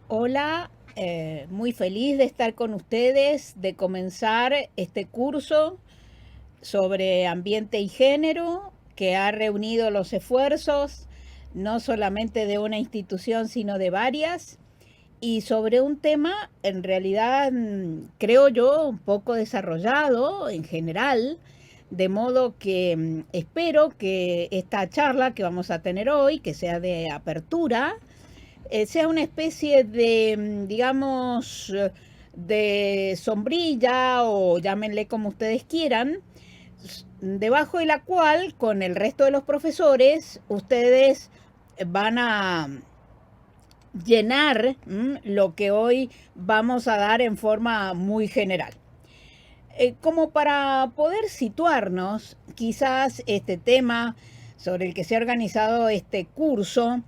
Hola, muy feliz de estar con ustedes, de comenzar este curso sobre ambiente y género que ha reunido los esfuerzos no solamente de una institución, sino de varias, y sobre un tema en realidad, creo yo, un poco desarrollado en general, de modo que espero que esta charla que vamos a tener hoy, que sea de apertura, sea una especie de, digamos, de sombrilla o llámenle como ustedes quieran, debajo de la cual con el resto de los profesores ustedes van a llenar lo que hoy vamos a dar en forma muy general. Como para poder situarnos, quizás este tema sobre el que se ha organizado este curso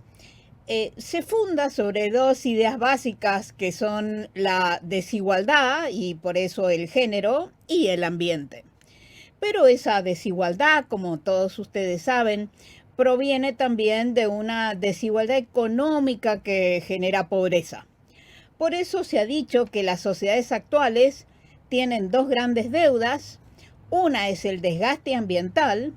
se funda sobre dos ideas básicas que son la desigualdad y por eso el género y el ambiente. Pero esa desigualdad, como todos ustedes saben, proviene también de una desigualdad económica que genera pobreza. Por eso se ha dicho que las sociedades actuales tienen dos grandes deudas. Una es el desgaste ambiental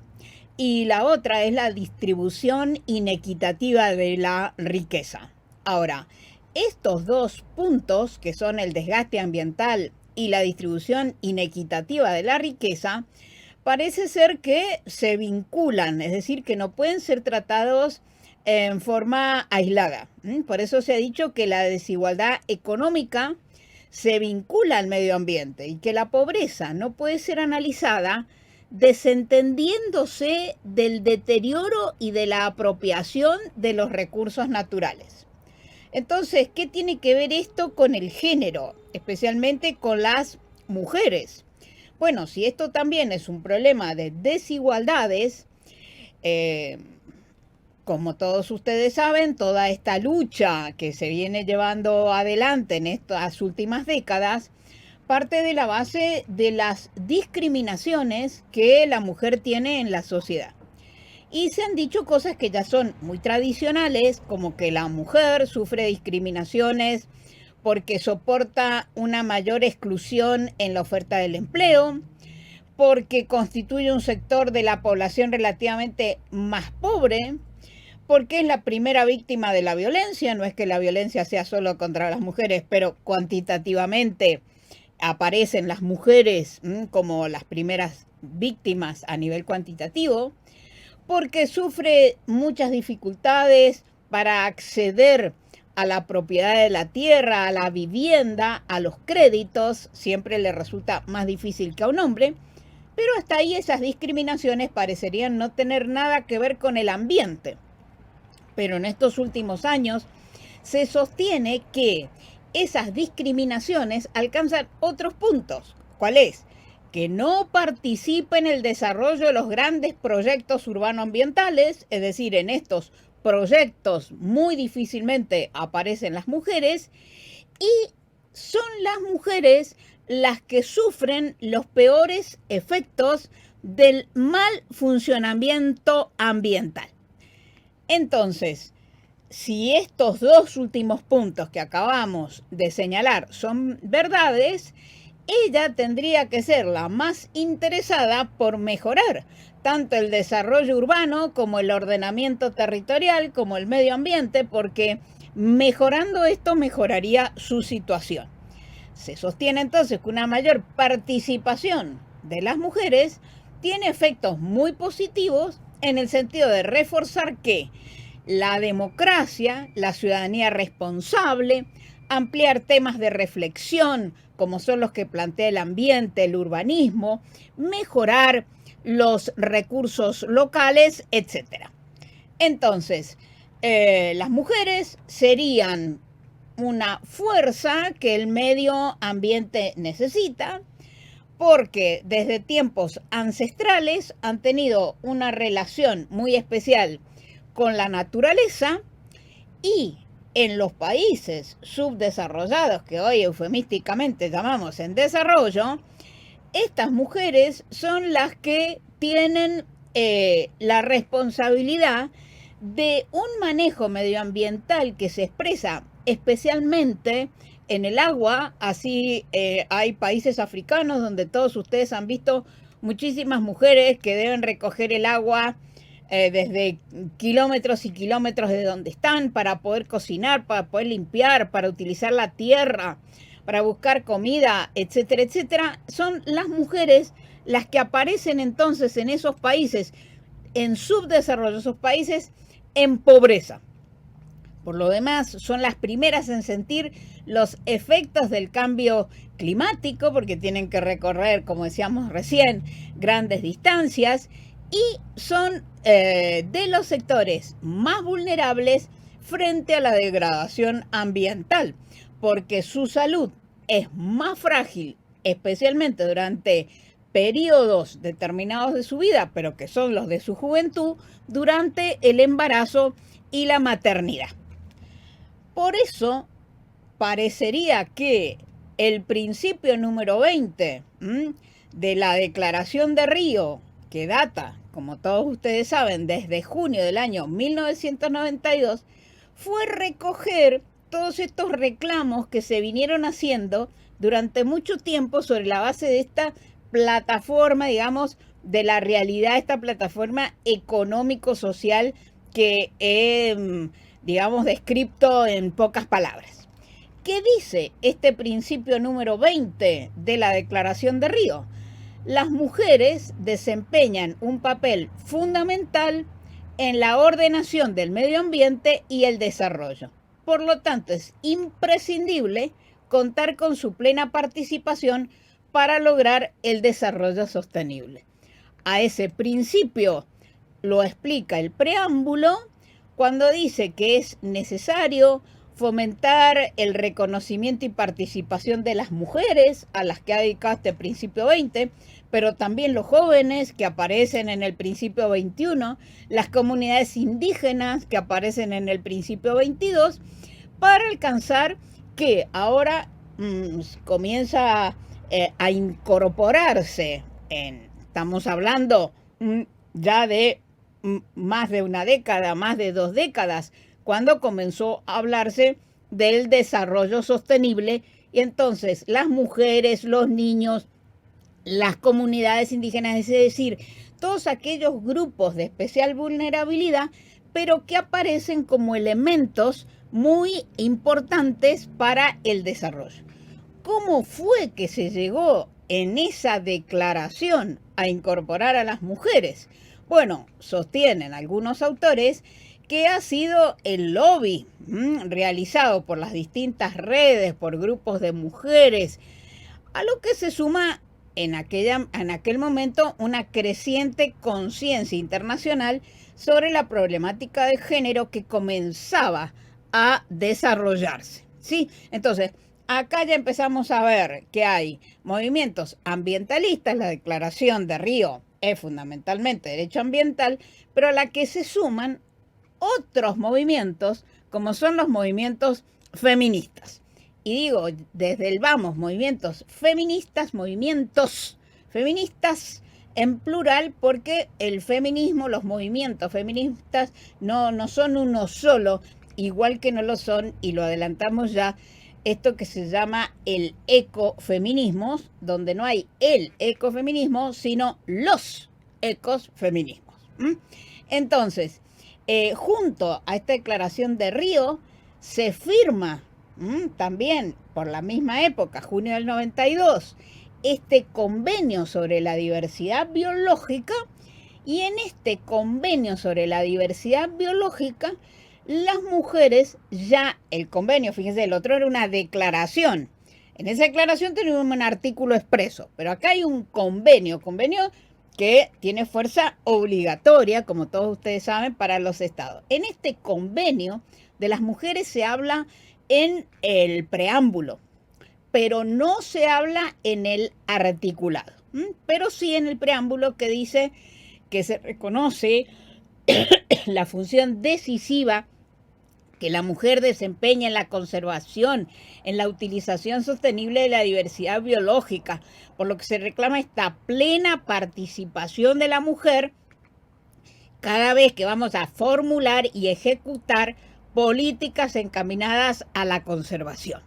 y la otra es la distribución inequitativa de la riqueza. Ahora, estos dos puntos, que son el desgaste ambiental y la distribución inequitativa de la riqueza, parece ser que se vinculan, es decir, que no pueden ser tratados en forma aislada. Por eso se ha dicho que la desigualdad económica se vincula al medio ambiente y que la pobreza no puede ser analizada desentendiéndose del deterioro y de la apropiación de los recursos naturales. Entonces, ¿qué tiene que ver esto con el género, especialmente con las mujeres? Bueno, si esto también es un problema de desigualdades, eh, como todos ustedes saben, toda esta lucha que se viene llevando adelante en estas últimas décadas parte de la base de las discriminaciones que la mujer tiene en la sociedad. Y se han dicho cosas que ya son muy tradicionales, como que la mujer sufre discriminaciones porque soporta una mayor exclusión en la oferta del empleo, porque constituye un sector de la población relativamente más pobre, porque es la primera víctima de la violencia. No es que la violencia sea solo contra las mujeres, pero cuantitativamente aparecen las mujeres como las primeras víctimas a nivel cuantitativo, porque sufre muchas dificultades para acceder a la propiedad de la tierra, a la vivienda, a los créditos, siempre le resulta más difícil que a un hombre, pero hasta ahí esas discriminaciones parecerían no tener nada que ver con el ambiente. Pero en estos últimos años se sostiene que esas discriminaciones alcanzan otros puntos. ¿Cuál es? Que no participa en el desarrollo de los grandes proyectos urbanoambientales, es decir, en estos proyectos muy difícilmente aparecen las mujeres, y son las mujeres las que sufren los peores efectos del mal funcionamiento ambiental. Entonces, si estos dos últimos puntos que acabamos de señalar son verdades, ella tendría que ser la más interesada por mejorar tanto el desarrollo urbano como el ordenamiento territorial, como el medio ambiente, porque mejorando esto mejoraría su situación. Se sostiene entonces que una mayor participación de las mujeres tiene efectos muy positivos en el sentido de reforzar que la democracia, la ciudadanía responsable, ampliar temas de reflexión como son los que plantea el ambiente, el urbanismo, mejorar los recursos locales, etc. Entonces, las mujeres serían una fuerza que el medio ambiente necesita, porque desde tiempos ancestrales han tenido una relación muy especial con la naturaleza, y en los países subdesarrollados, que hoy eufemísticamente llamamos en desarrollo, estas mujeres son las que tienen la responsabilidad de un manejo medioambiental que se expresa especialmente en el agua. Así hay países africanos donde todos ustedes han visto muchísimas mujeres que deben recoger el agua desde kilómetros y kilómetros de donde están para poder cocinar, para poder limpiar, para utilizar la tierra, para buscar comida, etcétera, etcétera. Son las mujeres las que aparecen entonces en esos países en subdesarrollo, esos países en pobreza. Por lo demás, son las primeras en sentir los efectos del cambio climático, porque tienen que recorrer, como decíamos recién, grandes distancias, y son de los sectores más vulnerables frente a la degradación ambiental, porque su salud es más frágil, especialmente durante periodos determinados de su vida, pero que son los de su juventud, durante el embarazo y la maternidad. Por eso, parecería que el principio número 20 de la Declaración de Río, que data, como todos ustedes saben, desde junio del año 1992, fue recoger todos estos reclamos que se vinieron haciendo durante mucho tiempo sobre la base de esta plataforma, digamos, de la realidad, esta plataforma económico-social que digamos, descrito en pocas palabras. ¿Qué dice este principio número 20 de la Declaración de Río? Las mujeres desempeñan un papel fundamental en la ordenación del medio ambiente y el desarrollo. Por lo tanto, es imprescindible contar con su plena participación para lograr el desarrollo sostenible. A ese principio lo explica el preámbulo cuando dice que es necesario fomentar el reconocimiento y participación de las mujeres, a las que ha dedicado este principio 20, pero también los jóvenes que aparecen en el principio 21, las comunidades indígenas que aparecen en el principio 22, para alcanzar que ahora comienza a incorporarse, estamos hablando ya de más de una década, más de 2 décadas, cuando comenzó a hablarse del desarrollo sostenible, y entonces las mujeres, los niños, las comunidades indígenas, es decir, todos aquellos grupos de especial vulnerabilidad, pero que aparecen como elementos muy importantes para el desarrollo. ¿Cómo fue que se llegó en esa declaración a incorporar a las mujeres? Bueno, sostienen algunos autores que ha sido el lobby realizado por las distintas redes, por grupos de mujeres, a lo que se suma en aquel momento una creciente conciencia internacional sobre la problemática de género que comenzaba a desarrollarse, ¿sí? Entonces, acá ya empezamos a ver que hay movimientos ambientalistas. La Declaración de Río es fundamentalmente derecho ambiental, pero a la que se suman otros movimientos, como son los movimientos feministas. Y digo, desde el vamos, movimientos feministas en plural, porque el feminismo, los movimientos feministas no son uno solo, igual que no lo son, y lo adelantamos ya, esto que se llama el ecofeminismo, donde no hay el ecofeminismo, sino los ecofeminismos. Entonces, junto a esta Declaración de Río, se firma también por la misma época, junio del 92, este convenio sobre la diversidad biológica, y en este convenio sobre la diversidad biológica, las mujeres ya, el convenio, fíjense, el otro era una declaración. En esa declaración tenemos un artículo expreso, pero acá hay un convenio que tiene fuerza obligatoria, como todos ustedes saben, para los estados. En este convenio de las mujeres se habla en el preámbulo, pero no se habla en el articulado, pero sí en el preámbulo, que dice que se reconoce la función decisiva que la mujer desempeña en la conservación, en la utilización sostenible de la diversidad biológica, por lo que se reclama esta plena participación de la mujer cada vez que vamos a formular y ejecutar políticas encaminadas a la conservación.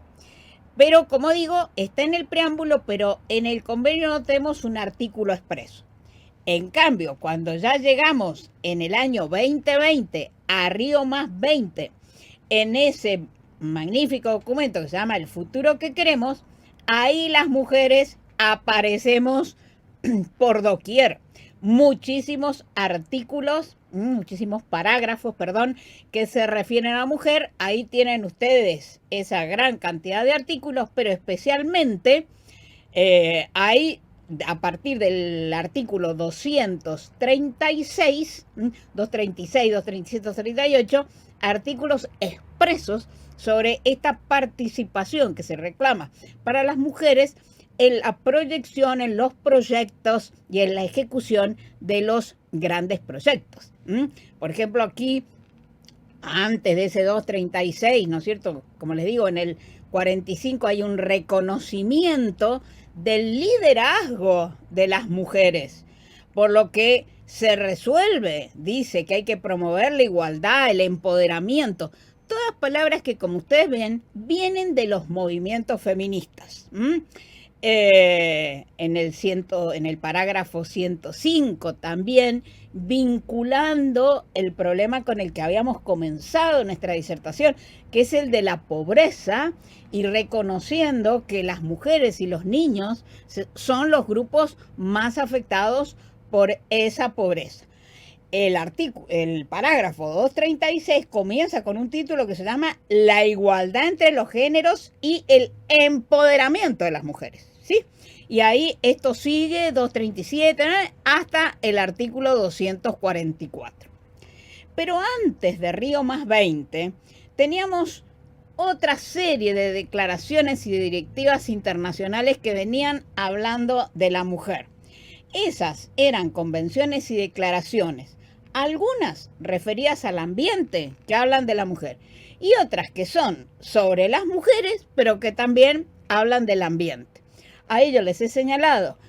Pero, como digo, está en el preámbulo, pero en el convenio no tenemos un artículo expreso. En cambio, cuando ya llegamos en el año 2020 a Río más 20, en ese magnífico documento que se llama El futuro que queremos, ahí las mujeres aparecemos por doquier. Muchísimos artículos, muchísimos parágrafos, perdón, que se refieren a la mujer. Ahí tienen ustedes esa gran cantidad de artículos, pero especialmente hay, a partir del artículo 236, 236, 237, 238, artículos expresos sobre esta participación que se reclama para las mujeres en la proyección, en los proyectos y en la ejecución de los grandes proyectos. Por ejemplo, aquí, antes de ese 236, ¿no es cierto? Como les digo, en el 45 hay un reconocimiento del liderazgo de las mujeres, por lo que se resuelve, dice que hay que promover la igualdad, el empoderamiento. Todas palabras que, como ustedes ven, vienen de los movimientos feministas. En el parágrafo 105 también, vinculando el problema con el que habíamos comenzado nuestra disertación, que es el de la pobreza, y reconociendo que las mujeres y los niños son los grupos más afectados por esa pobreza. El parágrafo 236 comienza con un título que se llama La igualdad entre los géneros y el empoderamiento de las mujeres, ¿sí? Y ahí esto sigue 237 hasta el artículo 244. Pero antes de Río más 20 teníamos otra serie de declaraciones y de directivas internacionales que venían hablando de la mujer. Esas eran convenciones y declaraciones, algunas referidas al ambiente, que hablan de la mujer, y otras que son sobre las mujeres, pero que también hablan del ambiente. A ello les he señalado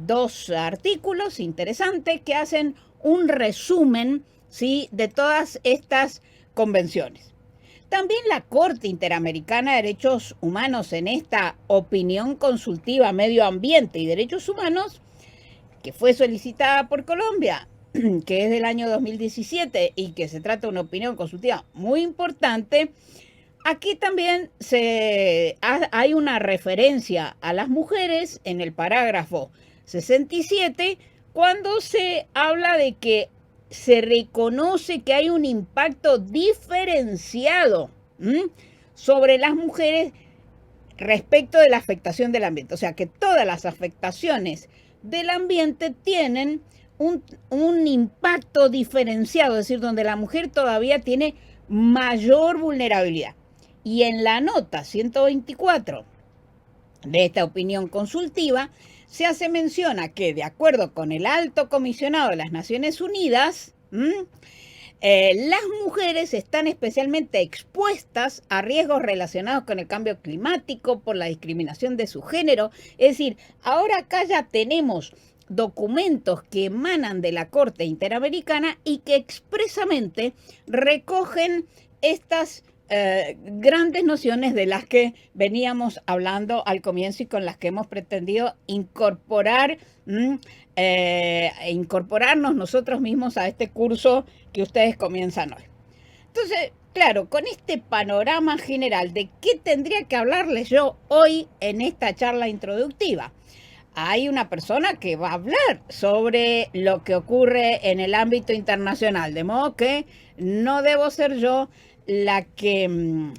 dos artículos interesantes que hacen un resumen, ¿sí?, de todas estas convenciones. También la Corte Interamericana de Derechos Humanos, en esta opinión consultiva Medio Ambiente y Derechos Humanos, que fue solicitada por Colombia, que es del año 2017 y que se trata de una opinión consultiva muy importante, aquí también hay una referencia a las mujeres en el parágrafo 67, cuando se habla de que se reconoce que hay un impacto diferenciado sobre las mujeres respecto de la afectación del ambiente. O sea, que todas las afectaciones del ambiente tienen un impacto diferenciado, es decir, donde la mujer todavía tiene mayor vulnerabilidad. Y en la nota 124 de esta opinión consultiva se hace mención a que, de acuerdo con el Alto Comisionado de las Naciones Unidas, las mujeres están especialmente expuestas a riesgos relacionados con el cambio climático por la discriminación de su género. Es decir, ahora acá ya tenemos documentos que emanan de la Corte Interamericana y que expresamente recogen estas grandes nociones de las que veníamos hablando al comienzo y con las que hemos pretendido incorporarnos nosotros mismos a este curso que ustedes comienzan hoy. Entonces, claro, con este panorama general de qué tendría que hablarles yo hoy en esta charla introductiva, hay una persona que va a hablar sobre lo que ocurre en el ámbito internacional, de modo que no debo ser yo la que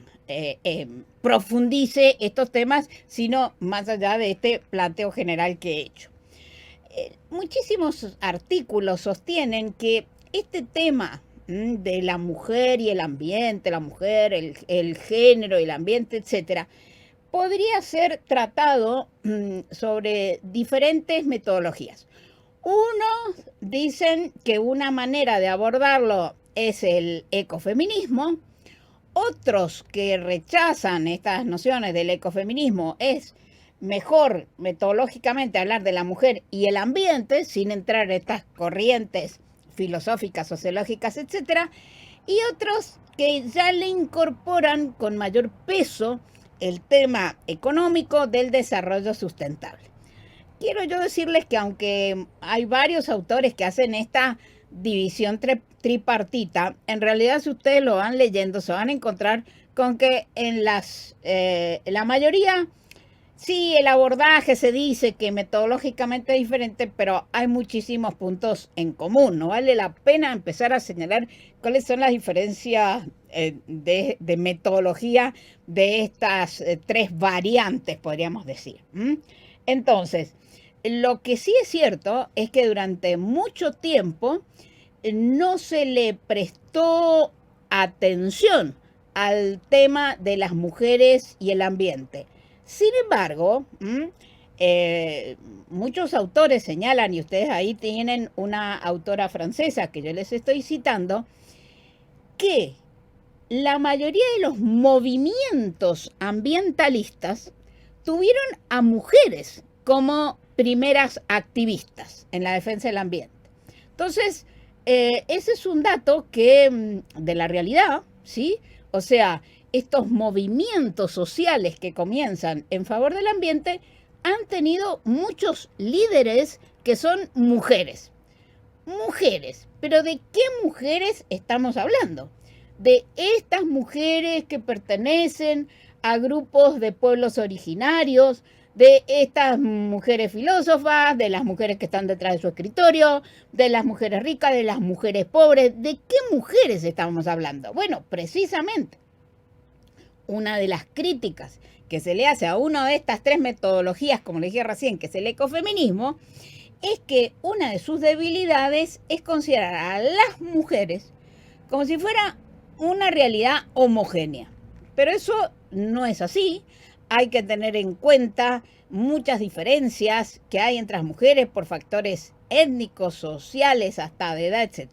profundice estos temas, sino más allá de este planteo general que he hecho. Muchísimos artículos sostienen que este tema de la mujer y el ambiente, la mujer, el género y el ambiente, etcétera, podría ser tratado sobre diferentes metodologías. Unos dicen que una manera de abordarlo es el ecofeminismo. Otros que rechazan estas nociones del ecofeminismo es mejor metodológicamente hablar de la mujer y el ambiente sin entrar en estas corrientes filosóficas, sociológicas, etcétera, y otros que ya le incorporan con mayor peso el tema económico del desarrollo sustentable. Quiero yo decirles que aunque hay varios autores que hacen esta división tripartita, en realidad si ustedes lo van leyendo se van a encontrar con que en la mayoría, sí, el abordaje se dice que metodológicamente es diferente, pero hay muchísimos puntos en común. No vale la pena empezar a señalar cuáles son las diferencias de metodología de estas tres variantes, podríamos decir. Entonces, lo que sí es cierto es que durante mucho tiempo no se le prestó atención al tema de las mujeres y el ambiente. Sin embargo, muchos autores señalan, y ustedes ahí tienen una autora francesa que yo les estoy citando, que la mayoría de los movimientos ambientalistas tuvieron a mujeres como primeras activistas en la defensa del ambiente. Entonces, ese es un dato que de la realidad, ¿sí? O sea, estos movimientos sociales que comienzan en favor del ambiente han tenido muchos líderes que son mujeres. Mujeres, pero ¿de qué mujeres estamos hablando? De estas mujeres que pertenecen a grupos de pueblos originarios, de estas mujeres filósofas, de las mujeres que están detrás de su escritorio, de las mujeres ricas, de las mujeres pobres. ¿De qué mujeres estamos hablando? Bueno, precisamente, una de las críticas que se le hace a una de estas tres metodologías, como le dije recién, que es el ecofeminismo, es que una de sus debilidades es considerar a las mujeres como si fuera una realidad homogénea. Pero eso no es así. Hay que tener en cuenta muchas diferencias que hay entre las mujeres por factores étnicos, sociales, hasta de edad, etc.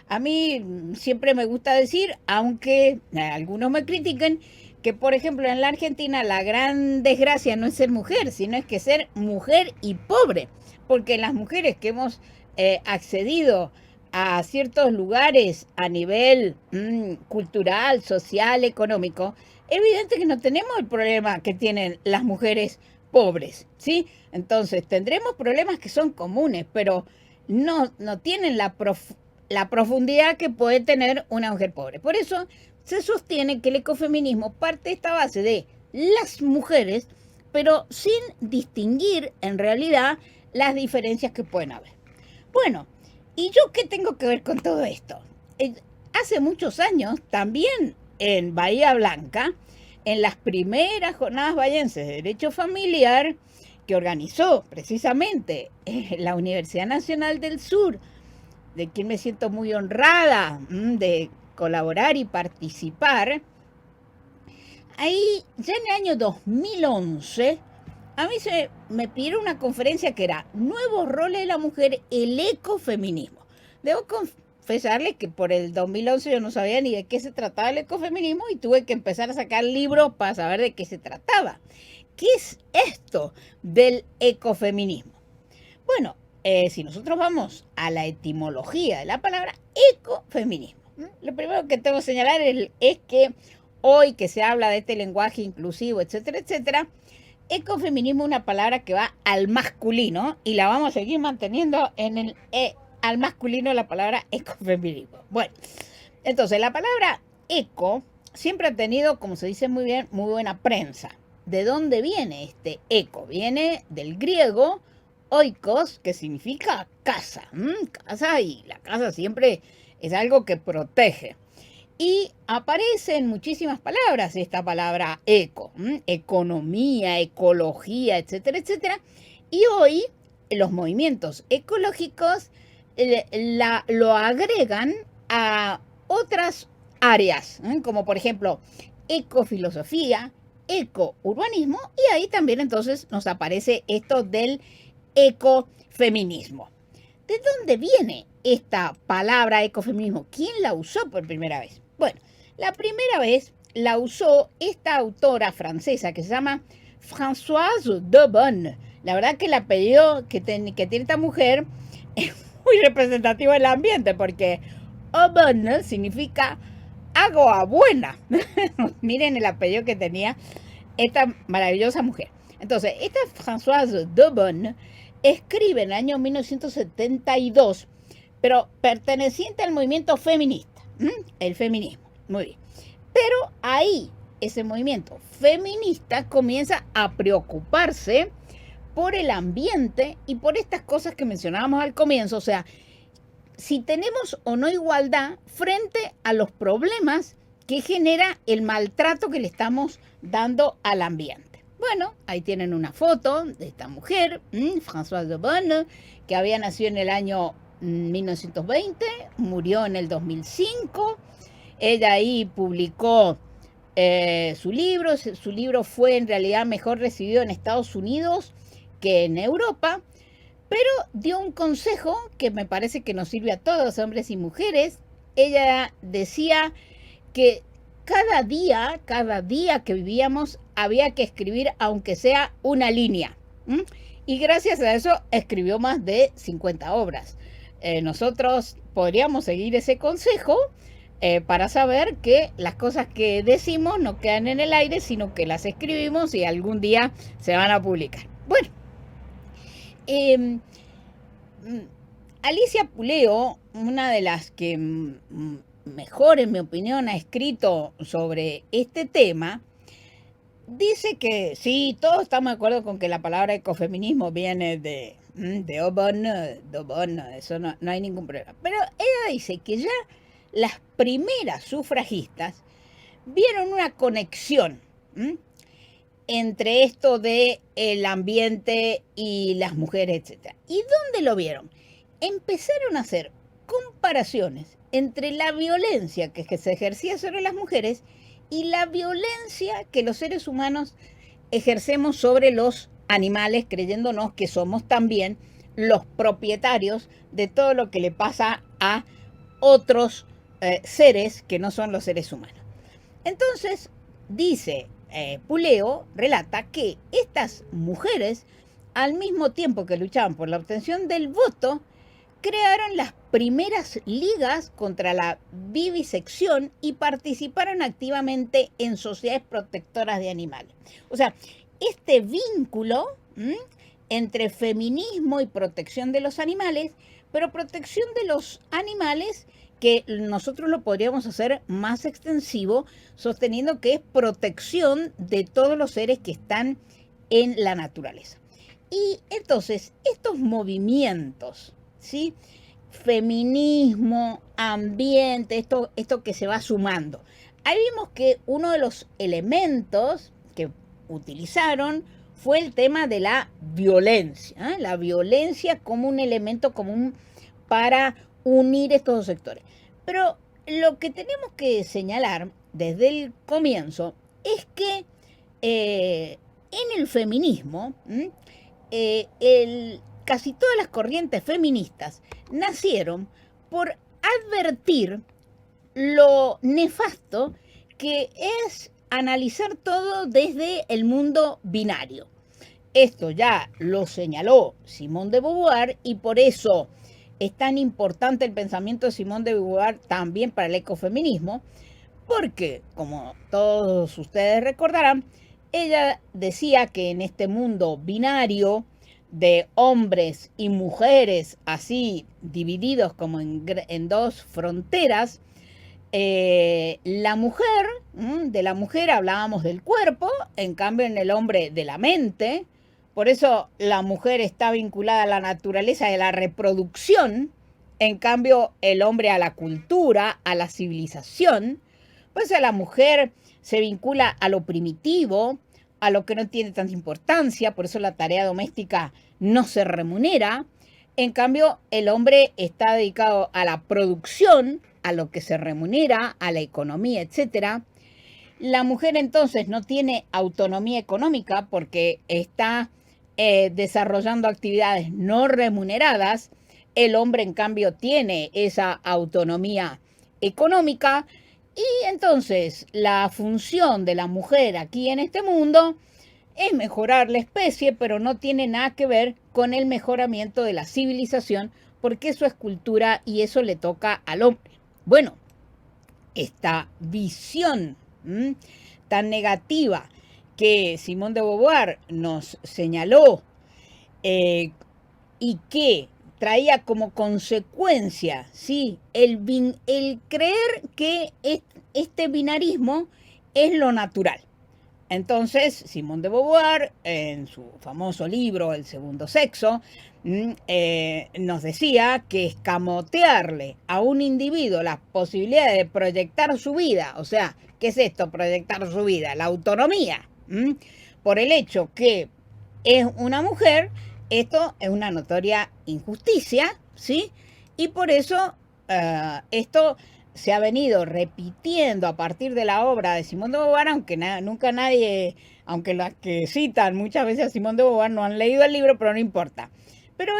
A mí siempre me gusta decir, aunque algunos me critiquen, que por ejemplo en la Argentina la gran desgracia no es ser mujer, sino es que ser mujer y pobre. Porque las mujeres que hemos accedido a ciertos lugares a nivel cultural, social, económico, evidente que no tenemos el problema que tienen las mujeres pobres, ¿sí? Entonces tendremos problemas que son comunes, pero no tienen la profundidad que puede tener una mujer pobre. Por eso se sostiene que el ecofeminismo parte de esta base de las mujeres, pero sin distinguir en realidad las diferencias que pueden haber. Bueno, ¿y yo qué tengo que ver con todo esto? Hace muchos años, también en Bahía Blanca, en las primeras jornadas bahienses de Derecho Familiar, que organizó precisamente la Universidad Nacional del Sur, de quien me siento muy honrada de colaborar y participar, ahí ya en el año 2011, a mí me pidieron una conferencia que era Nuevos roles de la mujer, el ecofeminismo. Debo confesarles que por el 2011 yo no sabía ni de qué se trataba el ecofeminismo y tuve que empezar a sacar libros para saber de qué se trataba. ¿Qué es esto del ecofeminismo? Bueno, si nosotros vamos a la etimología de la palabra ecofeminismo, lo primero que tengo que señalar es que hoy que se habla de este lenguaje inclusivo, etcétera, etcétera, ecofeminismo es una palabra que va al masculino y la vamos a seguir manteniendo en el al masculino la palabra ecofeminismo. Bueno, entonces la palabra eco siempre ha tenido, como se dice muy bien, muy buena prensa. ¿De dónde viene este eco? Viene del griego oikos, que significa casa. Casa, y la casa siempre es algo que protege. Y aparece en muchísimas palabras esta palabra eco, economía, ecología, etcétera, etcétera. Y hoy los movimientos ecológicos lo agregan a otras áreas, como por ejemplo ecofilosofía, ecourbanismo, y ahí también entonces nos aparece esto del ecofeminismo. ¿De dónde viene esta palabra ecofeminismo? ¿Quién la usó por primera vez? Bueno, la primera vez la usó esta autora francesa que se llama Françoise de Bonne. La verdad que el apellido que tiene esta mujer es muy representativo del ambiente, porque Aubonne significa agua buena. Miren el apellido que tenía esta maravillosa mujer. Entonces, esta Françoise d'Aubonne escribe en el año 1972, pero perteneciente al movimiento feminista, el feminismo, muy bien. Pero ahí, ese movimiento feminista comienza a preocuparse por el ambiente y por estas cosas que mencionábamos al comienzo, o sea, si tenemos o no igualdad frente a los problemas que genera el maltrato que le estamos dando al ambiente. Bueno, ahí tienen una foto de esta mujer, Françoise d'Aubonne, que había nacido en el año 1920, murió en el 2005. Ella ahí publicó su libro fue en realidad mejor recibido en Estados Unidos que en Europa, pero dio un consejo que me parece que nos sirve a todos, hombres y mujeres. Ella decía que cada día que vivíamos había que escribir aunque sea una línea. Y gracias a eso escribió más de 50 obras. Nosotros podríamos seguir ese consejo para saber que las cosas que decimos no quedan en el aire, sino que las escribimos y algún día se van a publicar. Bueno, Alicia Puleo, una de las que mejor, en mi opinión, ha escrito sobre este tema, dice que sí, todos estamos de acuerdo con que la palabra ecofeminismo viene de Aubonne, eso no hay ningún problema. Pero ella dice que ya las primeras sufragistas vieron una conexión entre esto de el ambiente y las mujeres, etc. ¿Y dónde lo vieron? Empezaron a hacer comparaciones entre la violencia que se ejercía sobre las mujeres y la violencia que los seres humanos ejercemos sobre los animales, creyéndonos que somos también los propietarios de todo lo que le pasa a otros seres que no son los seres humanos. Entonces, dice Puleo, relata que estas mujeres, al mismo tiempo que luchaban por la obtención del voto, crearon las primeras ligas contra la vivisección y participaron activamente en sociedades protectoras de animales. O sea, este vínculo entre feminismo y protección de los animales, pero protección de los animales que nosotros lo podríamos hacer más extensivo, sosteniendo que es protección de todos los seres que están en la naturaleza. Y entonces, estos movimientos, ¿sí? Feminismo, ambiente, esto que se va sumando. Ahí vimos que uno de los elementos que utilizaron fue el tema de la violencia, la violencia como un elemento común para unir estos dos sectores. Pero lo que tenemos que señalar desde el comienzo es que en el feminismo, casi todas las corrientes feministas nacieron por advertir lo nefasto que es analizar todo desde el mundo binario. Esto ya lo señaló Simone de Beauvoir y por eso es tan importante el pensamiento de Simone de Beauvoir también para el ecofeminismo, porque, como todos ustedes recordarán, ella decía que en este mundo binario de hombres y mujeres así divididos como en dos fronteras, de la mujer hablábamos del cuerpo, en cambio en el hombre de la mente. Por eso la mujer está vinculada a la naturaleza y a la reproducción, en cambio el hombre a la cultura, a la civilización. Por eso la mujer se vincula a lo primitivo, a lo que no tiene tanta importancia, por eso la tarea doméstica no se remunera. En cambio, el hombre está dedicado a la producción, a lo que se remunera, a la economía, etc. La mujer entonces no tiene autonomía económica porque está desarrollando actividades no remuneradas. El hombre, en cambio, tiene esa autonomía económica. Y entonces la función de la mujer aquí en este mundo es mejorar la especie, pero no tiene nada que ver con el mejoramiento de la civilización, porque eso es cultura y eso le toca al hombre. Bueno, esta visión tan negativa que Simone de Beauvoir nos señaló y que traía como consecuencia, ¿sí?, el creer que este binarismo es lo natural. Entonces, Simone de Beauvoir, en su famoso libro El segundo sexo, nos decía que escamotearle a un individuo la posibilidad de proyectar su vida, o sea, ¿qué es esto, proyectar su vida? La autonomía, por el hecho que es una mujer, esto es una notoria injusticia, ¿sí? Y por eso esto se ha venido repitiendo a partir de la obra de Simone de Beauvoir, aunque nunca nadie, aunque las que citan muchas veces a Simone de Beauvoir no han leído el libro, pero no importa. Pero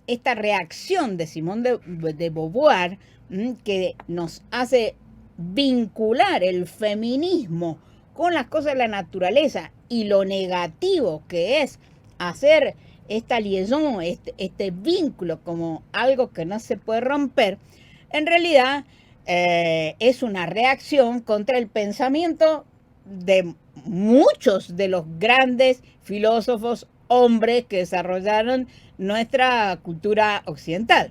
esta reacción de Simone de Beauvoir, que nos hace vincular el feminismo con las cosas de la naturaleza y lo negativo que es hacer esta liaison, este vínculo como algo que no se puede romper, en realidad es una reacción contra el pensamiento de muchos de los grandes filósofos hombres que desarrollaron nuestra cultura occidental.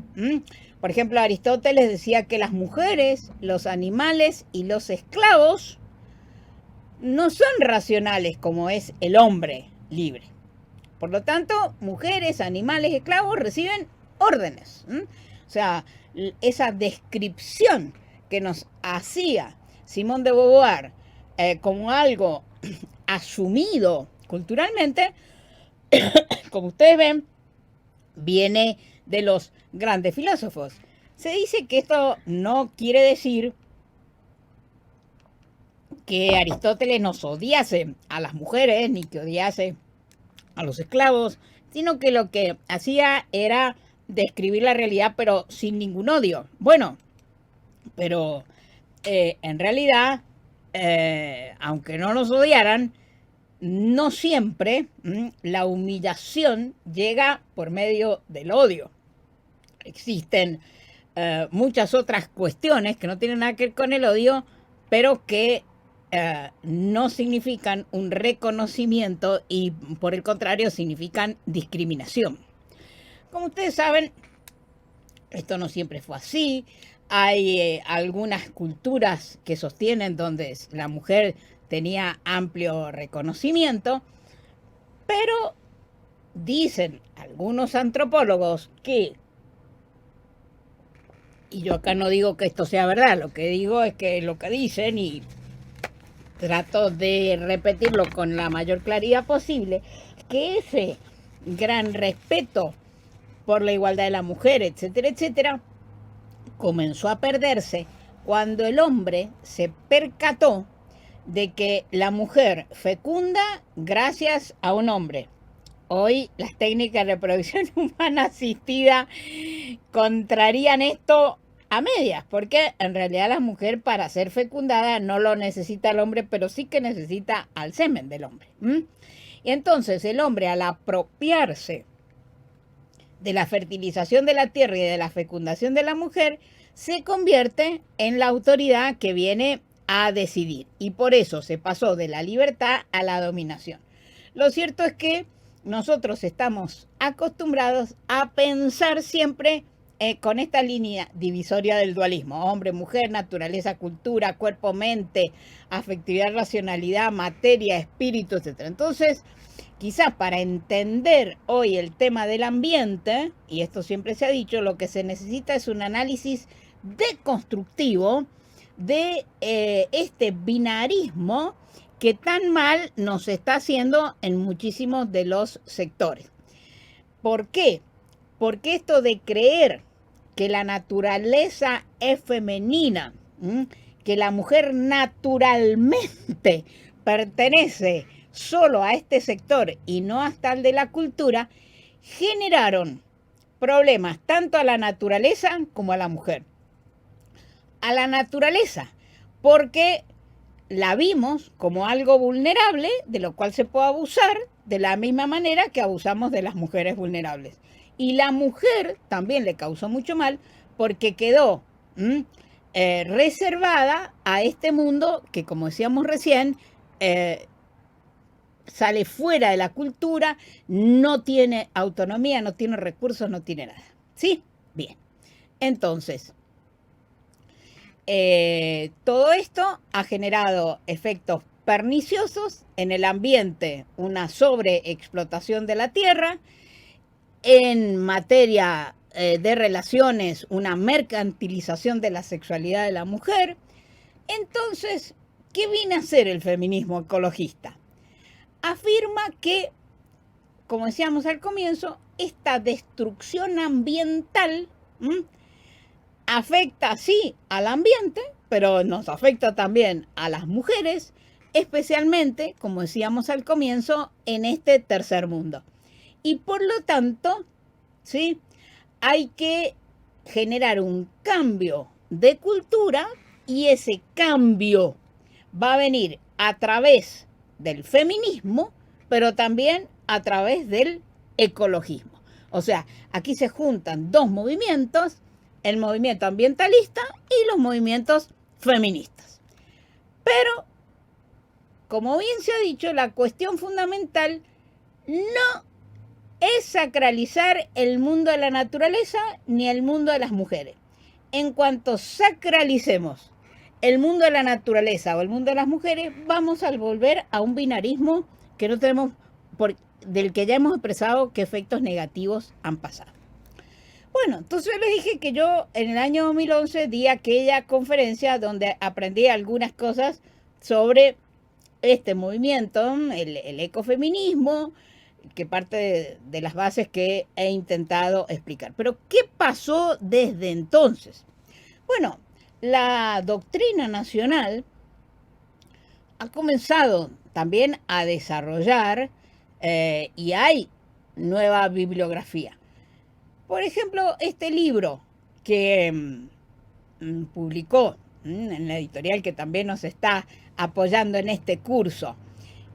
Por ejemplo, Aristóteles decía que las mujeres, los animales y los esclavos no son racionales como es el hombre libre. Por lo tanto, mujeres, animales, esclavos reciben órdenes. O sea, esa descripción que nos hacía Simone de Beauvoir como algo asumido culturalmente, como ustedes ven, viene de los grandes filósofos. Se dice que esto no quiere decir que Aristóteles nos odiase a las mujeres, ni que odiase a los esclavos, sino que lo que hacía era describir la realidad, pero sin ningún odio. Bueno, pero en realidad, aunque no nos odiaran, no siempre la humillación llega por medio del odio. Existen muchas otras cuestiones que no tienen nada que ver con el odio, pero que no significan un reconocimiento y por el contrario significan discriminación. Como ustedes saben, esto no siempre fue así. Hay algunas culturas que sostienen donde la mujer tenía amplio reconocimiento, pero dicen algunos antropólogos que, y yo acá no digo que esto sea verdad, lo que digo es que lo que dicen, y trato de repetirlo con la mayor claridad posible, que ese gran respeto por la igualdad de la mujer, etcétera, etcétera, comenzó a perderse cuando el hombre se percató de que la mujer fecunda gracias a un hombre. Hoy las técnicas de reproducción humana asistida contrarían esto a medias, porque en realidad la mujer para ser fecundada no lo necesita el hombre, pero sí que necesita al semen del hombre. Y entonces el hombre, al apropiarse de la fertilización de la tierra y de la fecundación de la mujer, se convierte en la autoridad que viene a decidir. Y por eso se pasó de la libertad a la dominación. Lo cierto es que nosotros estamos acostumbrados a pensar siempre con esta línea divisoria del dualismo: hombre, mujer, naturaleza, cultura, cuerpo, mente, afectividad, racionalidad, materia, espíritu, etc. Entonces, quizás para entender hoy el tema del ambiente, y esto siempre se ha dicho, lo que se necesita es un análisis deconstructivo de este binarismo que tan mal nos está haciendo en muchísimos de los sectores. ¿Por qué? Porque esto de creer que la naturaleza es femenina, que la mujer naturalmente pertenece solo a este sector y no hasta el de la cultura, generaron problemas tanto a la naturaleza como a la mujer. A la naturaleza, porque la vimos como algo vulnerable, de lo cual se puede abusar, de la misma manera que abusamos de las mujeres vulnerables. Y la mujer también le causó mucho mal porque quedó reservada a este mundo que, como decíamos recién, sale fuera de la cultura, no tiene autonomía, no tiene recursos, no tiene nada. ¿Sí? Bien. Entonces, todo esto ha generado efectos perniciosos en el ambiente, una sobreexplotación de la tierra, en materia de relaciones, una mercantilización de la sexualidad de la mujer. Entonces, ¿qué viene a hacer el feminismo ecologista? Afirma que, como decíamos al comienzo, esta destrucción ambiental afecta sí al ambiente, pero nos afecta también a las mujeres, especialmente, como decíamos al comienzo, en este tercer mundo. Y por lo tanto, ¿sí?, hay que generar un cambio de cultura y ese cambio va a venir a través del feminismo, pero también a través del ecologismo. O sea, aquí se juntan dos movimientos, el movimiento ambientalista y los movimientos feministas. Pero, como bien se ha dicho, la cuestión fundamental no es sacralizar el mundo de la naturaleza ni el mundo de las mujeres. En cuanto sacralicemos el mundo de la naturaleza o el mundo de las mujeres, vamos a volver a un binarismo que no tenemos, del que ya hemos expresado qué efectos negativos han pasado. Bueno, entonces les dije que yo en el año 2011 di aquella conferencia donde aprendí algunas cosas sobre este movimiento, el ecofeminismo, que parte de las bases que he intentado explicar. Pero, ¿qué pasó desde entonces? Bueno, la doctrina nacional ha comenzado también a desarrollar y hay nueva bibliografía. Por ejemplo, este libro que publicó en la editorial que también nos está apoyando en este curso,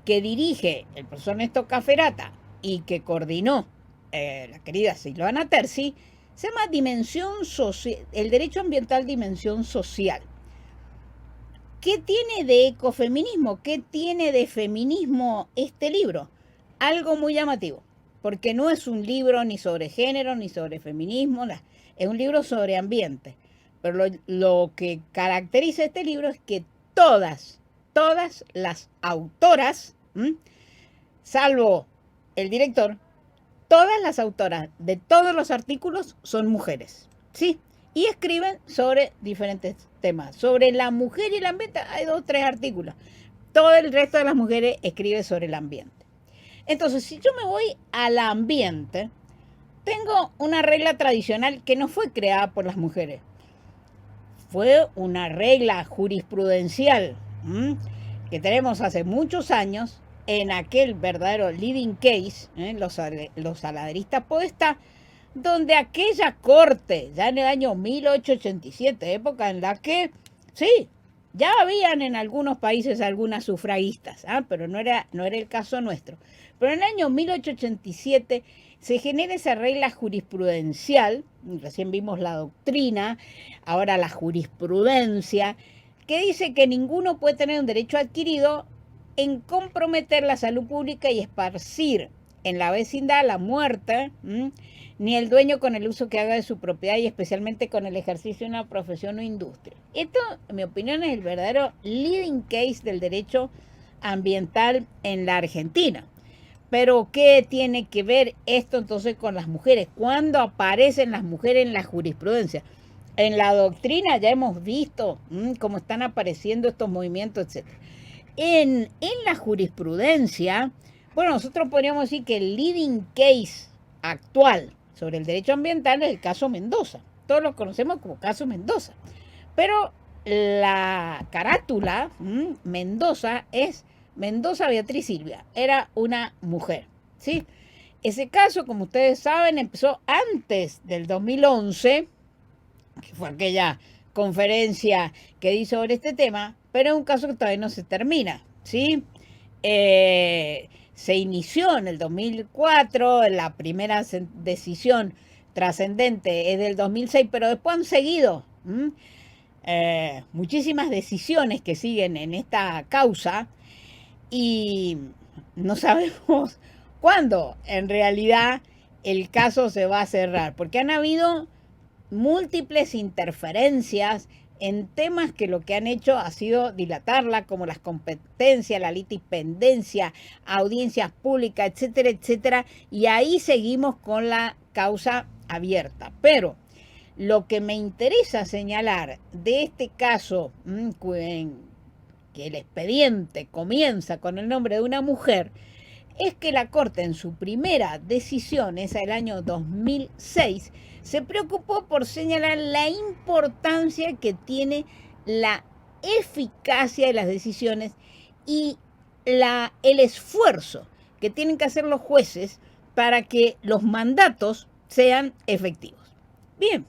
que dirige el profesor Néstor Cafferata y que coordinó la querida Silvana Terzi, se llama Dimensión Social, el derecho ambiental, dimensión social. ¿Qué tiene de ecofeminismo? ¿Qué tiene de feminismo este libro? Algo muy llamativo, porque no es un libro ni sobre género, ni sobre feminismo, es un libro sobre ambiente. Pero lo que caracteriza este libro es que todas las autoras, salvo el director, todas las autoras de todos los artículos son mujeres, ¿sí? Y escriben sobre diferentes temas. Sobre la mujer y el ambiente hay 2 o 3 artículos. Todo el resto de las mujeres escribe sobre el ambiente. Entonces, si yo me voy al ambiente, tengo una regla tradicional que no fue creada por las mujeres. Fue una regla jurisprudencial que tenemos hace muchos años en aquel verdadero leading case, los saladeristas Podestá, donde aquella corte, ya en el año 1887, época en la que, sí, ya habían en algunos países algunas sufragistas, pero no era el caso nuestro. Pero en el año 1887 se genera esa regla jurisprudencial, recién vimos la doctrina, ahora la jurisprudencia, que dice que ninguno puede tener un derecho adquirido en comprometer la salud pública y esparcir en la vecindad la muerte, ni el dueño con el uso que haga de su propiedad y especialmente con el ejercicio de una profesión o industria. Esto, en mi opinión, es el verdadero leading case del derecho ambiental en la Argentina. Pero, ¿qué tiene que ver esto entonces con las mujeres? ¿Cuándo aparecen las mujeres en la jurisprudencia? En la doctrina ya hemos visto cómo están apareciendo estos movimientos, etc. En la jurisprudencia, bueno, nosotros podríamos decir que el leading case actual sobre el derecho ambiental es el caso Mendoza. Todos lo conocemos como caso Mendoza. Pero la carátula, Mendoza, es Mendoza Beatriz Silvia. Era una mujer, ¿sí? Ese caso, como ustedes saben, empezó antes del 2011, que fue aquella conferencia que di sobre este tema, pero es un caso que todavía no se termina, ¿sí? Se inició en el 2004, la primera decisión trascendente es del 2006, pero después han seguido muchísimas decisiones que siguen en esta causa y no sabemos cuándo en realidad el caso se va a cerrar, porque han habido múltiples interferencias en temas que lo que han hecho ha sido dilatarla, como las competencias, la litipendencia, audiencias públicas, etcétera, etcétera, y ahí seguimos con la causa abierta. Pero lo que me interesa señalar de este caso, que el expediente comienza con el nombre de una mujer, es que la Corte en su primera decisión, esa del año 2006, se preocupó por señalar la importancia que tiene la eficacia de las decisiones y el esfuerzo que tienen que hacer los jueces para que los mandatos sean efectivos. Bien,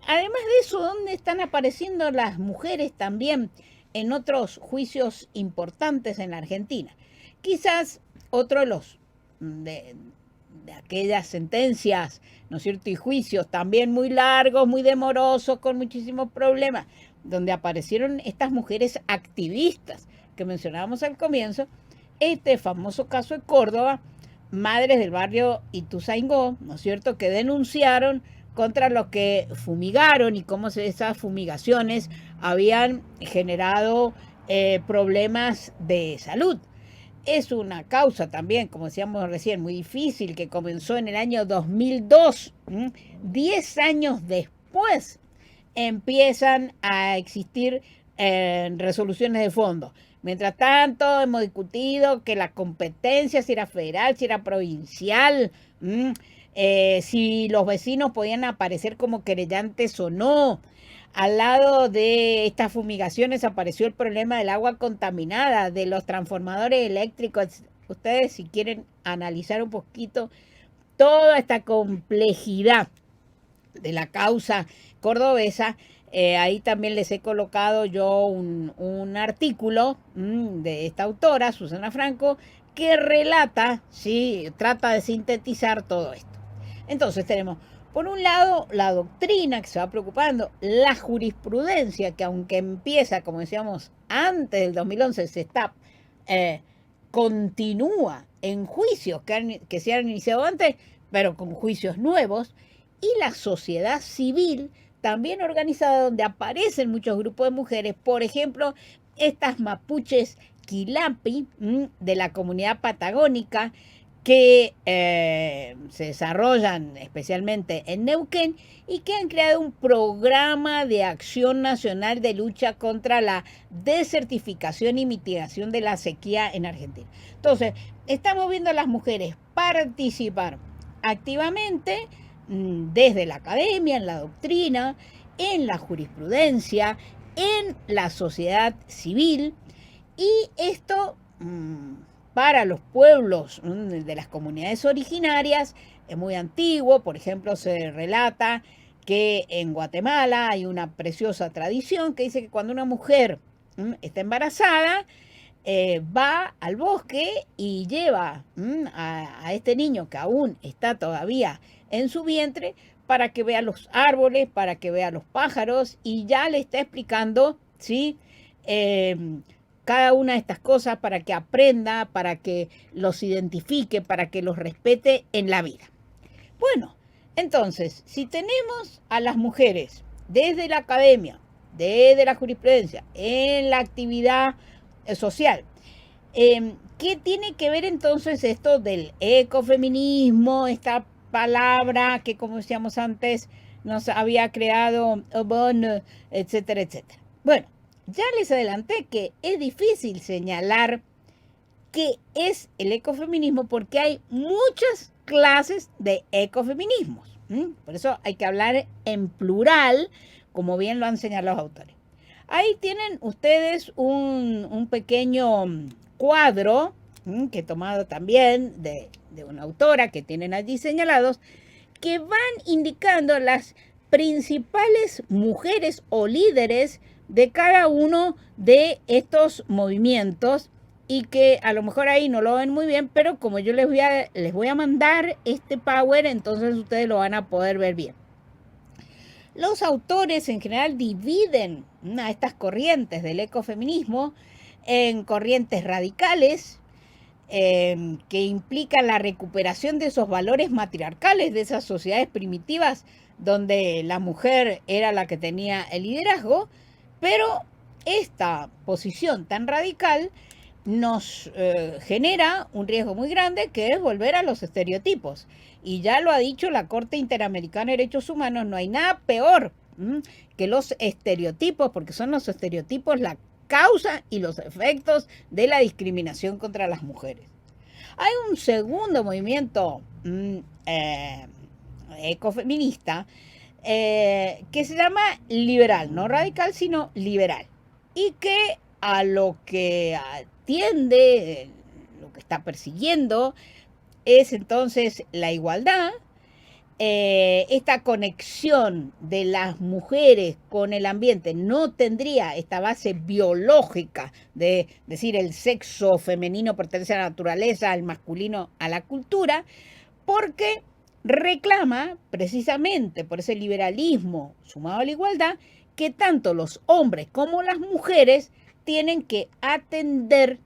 además de eso, ¿dónde están apareciendo las mujeres también en otros juicios importantes en la Argentina? Quizás otro de los de aquellas sentencias, ¿no es cierto?, y juicios también muy largos, muy demorosos, con muchísimos problemas, donde aparecieron estas mujeres activistas que mencionábamos al comienzo, este famoso caso de Córdoba, madres del barrio Ituzaingó, ¿no es cierto?, que denunciaron contra los que fumigaron y cómo esas fumigaciones habían generado problemas de salud. Es una causa también, como decíamos recién, muy difícil, que comenzó en el año 2002. 10 años después empiezan a existir resoluciones de fondo. Mientras tanto, hemos discutido que la competencia, si era federal, si era provincial, si los vecinos podían aparecer como querellantes o no. Al lado de estas fumigaciones apareció el problema del agua contaminada, de los transformadores eléctricos. Ustedes, si quieren analizar un poquito toda esta complejidad de la causa cordobesa, ahí también les he colocado yo un artículo de esta autora, Susana Franco, que relata, ¿sí?, trata de sintetizar todo esto. Entonces tenemos, por un lado, la doctrina que se va preocupando, la jurisprudencia que, aunque empieza, como decíamos, antes del 2011, continúa en juicios que se han iniciado antes, pero con juicios nuevos, y la sociedad civil también organizada, donde aparecen muchos grupos de mujeres, por ejemplo, estas mapuches quilapi de la comunidad patagónica, que se desarrollan especialmente en Neuquén y que han creado un programa de acción nacional de lucha contra la desertificación y mitigación de la sequía en Argentina. Entonces, estamos viendo a las mujeres participar activamente desde la academia, en la doctrina, en la jurisprudencia, en la sociedad civil, y esto para los pueblos de las comunidades originarias es muy antiguo. Por ejemplo, se relata que en Guatemala hay una preciosa tradición que dice que cuando una mujer está embarazada, va al bosque y lleva a este niño que aún está todavía en su vientre para que vea los árboles, para que vea los pájaros, y ya le está explicando, ¿sí?, cada una de estas cosas para que aprenda, para que los identifique, para que los respete en la vida. Bueno, entonces, si tenemos a las mujeres desde la academia, desde la jurisprudencia, en la actividad social, ¿qué tiene que ver entonces esto del ecofeminismo, esta palabra que, como decíamos antes, nos había creado Obon, etcétera, etcétera? Bueno, ya les adelanté que es difícil señalar qué es el ecofeminismo porque hay muchas clases de ecofeminismos. Por eso hay que hablar en plural, como bien lo han señalado los autores. Ahí tienen ustedes un pequeño cuadro que he tomado también de una autora que tienen allí señalados, que van indicando las principales mujeres o líderes de cada uno de estos movimientos y que a lo mejor ahí no lo ven muy bien, pero como yo les voy a mandar este power, entonces ustedes lo van a poder ver bien. Los autores en general dividen a estas corrientes del ecofeminismo en corrientes radicales, que implican la recuperación de esos valores matriarcales de esas sociedades primitivas donde la mujer era la que tenía el liderazgo, pero esta posición tan radical nos genera un riesgo muy grande, que es volver a los estereotipos. Y ya lo ha dicho la Corte Interamericana de Derechos Humanos, no hay nada peor que los estereotipos, porque son los estereotipos la causa y los efectos de la discriminación contra las mujeres. Hay un segundo movimiento ecofeminista que se llama liberal, no radical, sino liberal, y que a lo que atiende, lo que está persiguiendo, es entonces la igualdad, esta conexión de las mujeres con el ambiente no tendría esta base biológica de decir el sexo femenino pertenece a la naturaleza, el masculino a la cultura, porque reclama precisamente por ese liberalismo sumado a la igualdad que tanto los hombres como las mujeres tienen que atender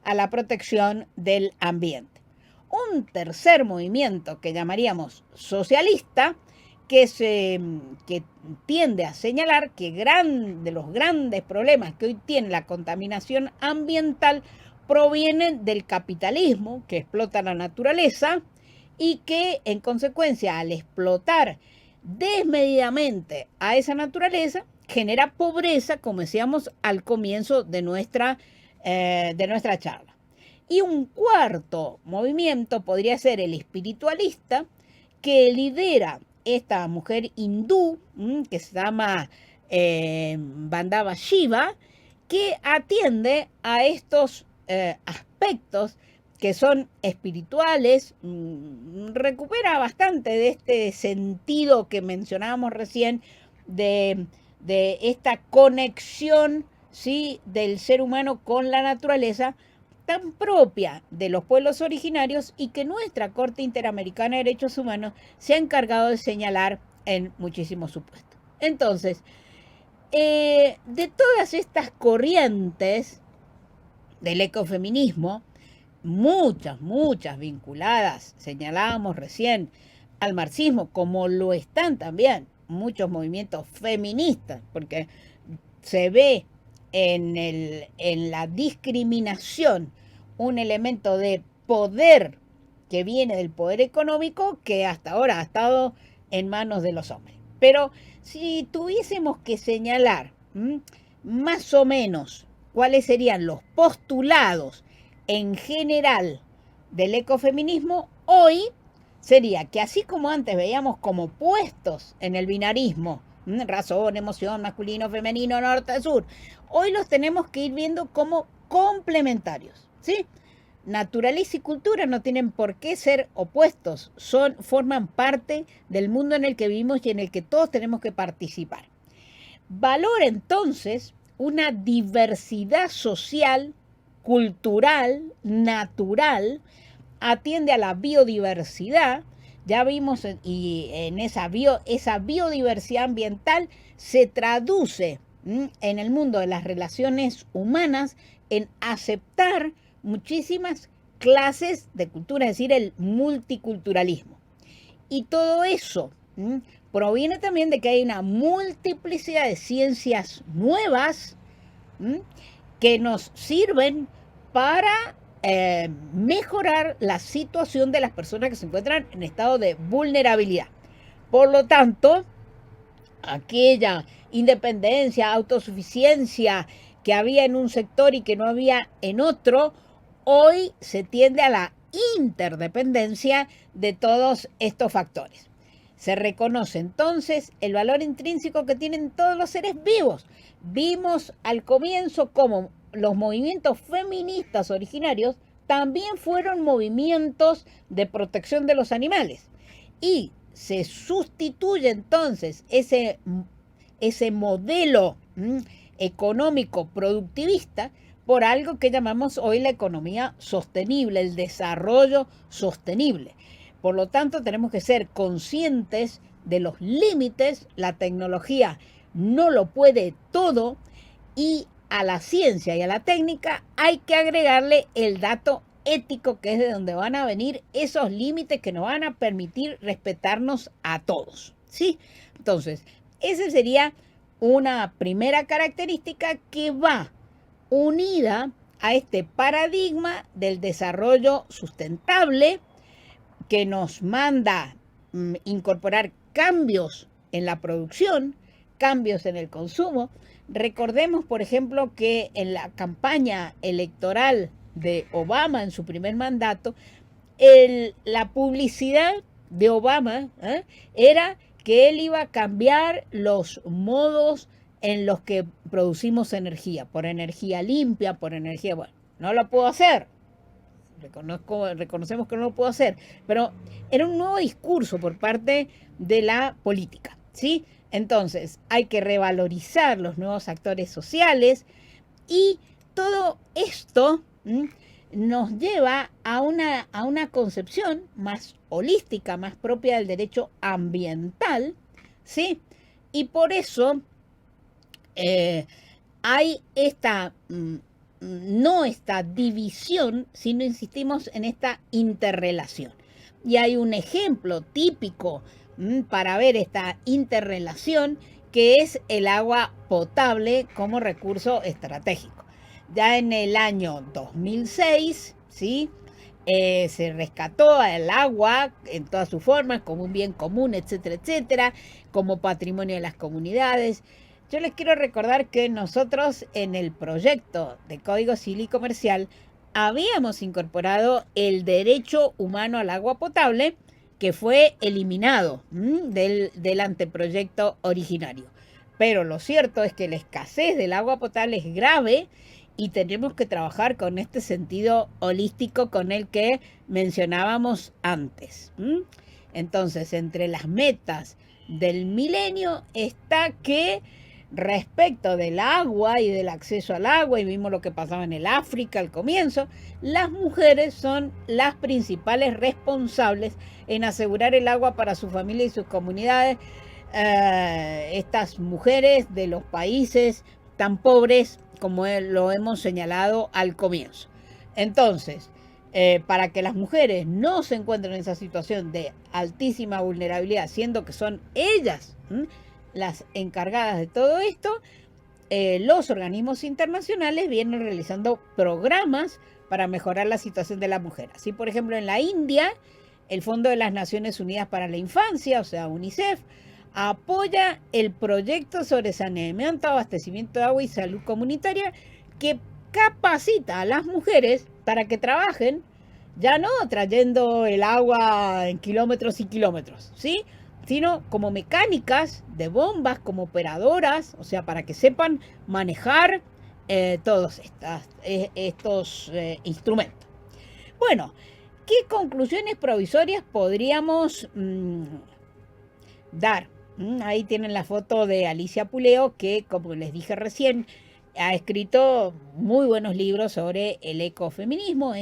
a la protección del ambiente. Un tercer movimiento que llamaríamos socialista, que tiende a señalar que de los grandes problemas que hoy tiene la contaminación ambiental provienen del capitalismo, que explota la naturaleza y que en consecuencia al explotar desmedidamente a esa naturaleza genera pobreza, como decíamos al comienzo de nuestra charla. Y un cuarto movimiento podría ser el espiritualista, que lidera esta mujer hindú que se llama Vandava Shiva, que atiende a estos aspectos que son espirituales, recupera bastante de este sentido que mencionábamos recién de esta conexión, ¿sí?, del ser humano con la naturaleza, tan propia de los pueblos originarios y que nuestra Corte Interamericana de Derechos Humanos se ha encargado de señalar en muchísimos supuestos. Entonces, de todas estas corrientes del ecofeminismo, muchas vinculadas, señalábamos recién, al marxismo, como lo están también muchos movimientos feministas, porque se ve en la discriminación un elemento de poder que viene del poder económico que hasta ahora ha estado en manos de los hombres. Pero si tuviésemos que señalar más o menos cuáles serían los postulados en general del ecofeminismo, hoy sería que así como antes veíamos como puestos en el binarismo, razón, emoción, masculino, femenino, norte, sur, hoy los tenemos que ir viendo como complementarios, ¿sí? Naturaleza y cultura no tienen por qué ser opuestos, forman parte del mundo en el que vivimos y en el que todos tenemos que participar. Valora entonces una diversidad social, cultural, natural, atiende a la biodiversidad. Ya vimos, y en esa biodiversidad ambiental se traduce en el mundo de las relaciones humanas en aceptar muchísimas clases de cultura, es decir, el multiculturalismo. Y todo eso proviene también de que hay una multiplicidad de ciencias nuevas que nos sirven para mejorar la situación de las personas que se encuentran en estado de vulnerabilidad. Por lo tanto, aquella independencia, autosuficiencia que había en un sector y que no había en otro, hoy se tiende a la interdependencia de todos estos factores. Se reconoce entonces el valor intrínseco que tienen todos los seres vivos. Vimos al comienzo cómo los movimientos feministas originarios también fueron movimientos de protección de los animales. Y se sustituye entonces ese modelo económico productivista por algo que llamamos hoy la economía sostenible, el desarrollo sostenible. Por lo tanto, tenemos que ser conscientes de los límites. La tecnología no lo puede todo y a la ciencia y a la técnica hay que agregarle el dato ético, que es de donde van a venir esos límites que nos van a permitir respetarnos a todos, ¿sí? Entonces, esa sería una primera característica que va unida a este paradigma del desarrollo sustentable que nos manda incorporar cambios en la producción, cambios en el consumo. Recordemos, por ejemplo, que en la campaña electoral de Obama en su primer mandato, la publicidad de Obama era que él iba a cambiar los modos en los que producimos energía, por energía limpia, por energía... Bueno, no lo puedo hacer, reconocemos que no lo puedo hacer, pero era un nuevo discurso por parte de la política, ¿sí? Entonces, hay que revalorizar los nuevos actores sociales y todo esto nos lleva a una concepción más holística, más propia del derecho ambiental, ¿sí? Y por eso hay no esta división, sino insistimos en esta interrelación. Y hay un ejemplo típico para ver esta interrelación, que es el agua potable como recurso estratégico. Ya en el año 2006, ¿sí? Se rescató el agua en todas sus formas como un bien común, etcétera, etcétera, como patrimonio de las comunidades. Yo les quiero recordar que nosotros en el proyecto de Código Civil y Comercial habíamos incorporado el derecho humano al agua potable, que fue eliminado del anteproyecto originario. Pero lo cierto es que la escasez del agua potable es grave y tenemos que trabajar con este sentido holístico con el que mencionábamos antes. Entonces, entre las metas del milenio está que respecto del agua y del acceso al agua, y vimos lo que pasaba en el África al comienzo, las mujeres son las principales responsables en asegurar el agua para su familia y sus comunidades. Estas mujeres de los países tan pobres como lo hemos señalado al comienzo. Entonces, para que las mujeres no se encuentren en esa situación de altísima vulnerabilidad, siendo que son ellas las encargadas de todo esto, los organismos internacionales vienen realizando programas para mejorar la situación de la mujer. Así, por ejemplo, en la India, el Fondo de las Naciones Unidas para la Infancia, o sea, UNICEF, apoya el proyecto sobre saneamiento, abastecimiento de agua y salud comunitaria, que capacita a las mujeres para que trabajen, ya no trayendo el agua en kilómetros y kilómetros, ¿sí?, sino como mecánicas de bombas, como operadoras, o sea, para que sepan manejar todos estos instrumentos. Bueno, ¿qué conclusiones provisorias podríamos dar? Ahí tienen la foto de Alicia Puleo, que, como les dije recién, ha escrito muy buenos libros sobre el ecofeminismo.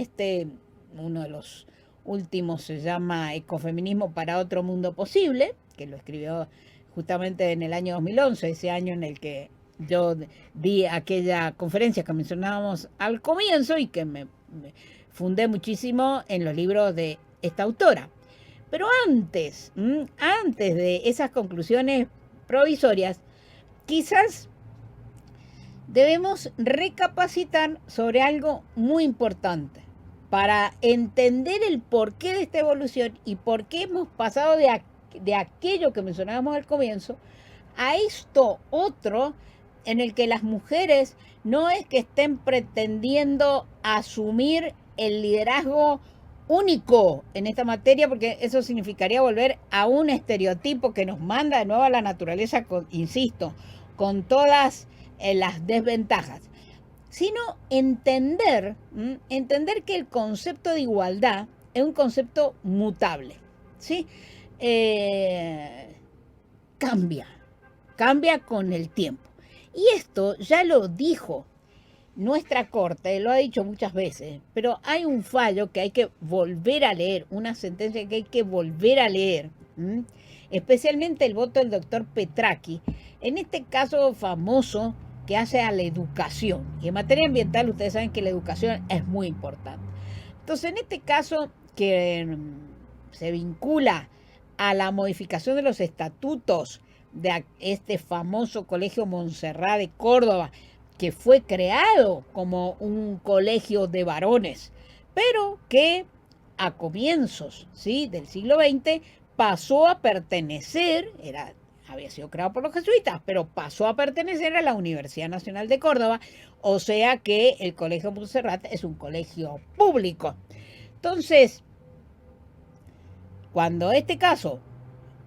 Uno de los últimos se llama Ecofeminismo para otro mundo posible, que lo escribió justamente en el año 2011, ese año en el que yo di aquella conferencia que mencionábamos al comienzo y que me fundé muchísimo en los libros de esta autora. Pero antes de esas conclusiones provisorias, quizás debemos recapacitar sobre algo muy importante para entender el porqué de esta evolución y por qué hemos pasado de aquello que mencionábamos al comienzo a esto otro en el que las mujeres no es que estén pretendiendo asumir el liderazgo único en esta materia, porque eso significaría volver a un estereotipo que nos manda de nuevo a la naturaleza, insisto, con todas las desventajas, sino entender que el concepto de igualdad es un concepto mutable, ¿sí? Cambia con el tiempo. Y esto ya lo dijo nuestra Corte lo ha dicho muchas veces, pero hay un fallo que hay que volver a leer, una sentencia que hay que volver a leer, especialmente el voto del doctor Petracchi, en este caso famoso que hace a la educación. Y en materia ambiental ustedes saben que la educación es muy importante. Entonces, en este caso que se vincula a la modificación de los estatutos de este famoso Colegio Montserrat de Córdoba, que fue creado como un colegio de varones, pero que a comienzos, ¿sí?, del siglo XX pasó a pertenecer, había sido creado por los jesuitas, pero pasó a pertenecer a la Universidad Nacional de Córdoba, o sea que el Colegio Montserrat es un colegio público. Entonces, cuando este caso,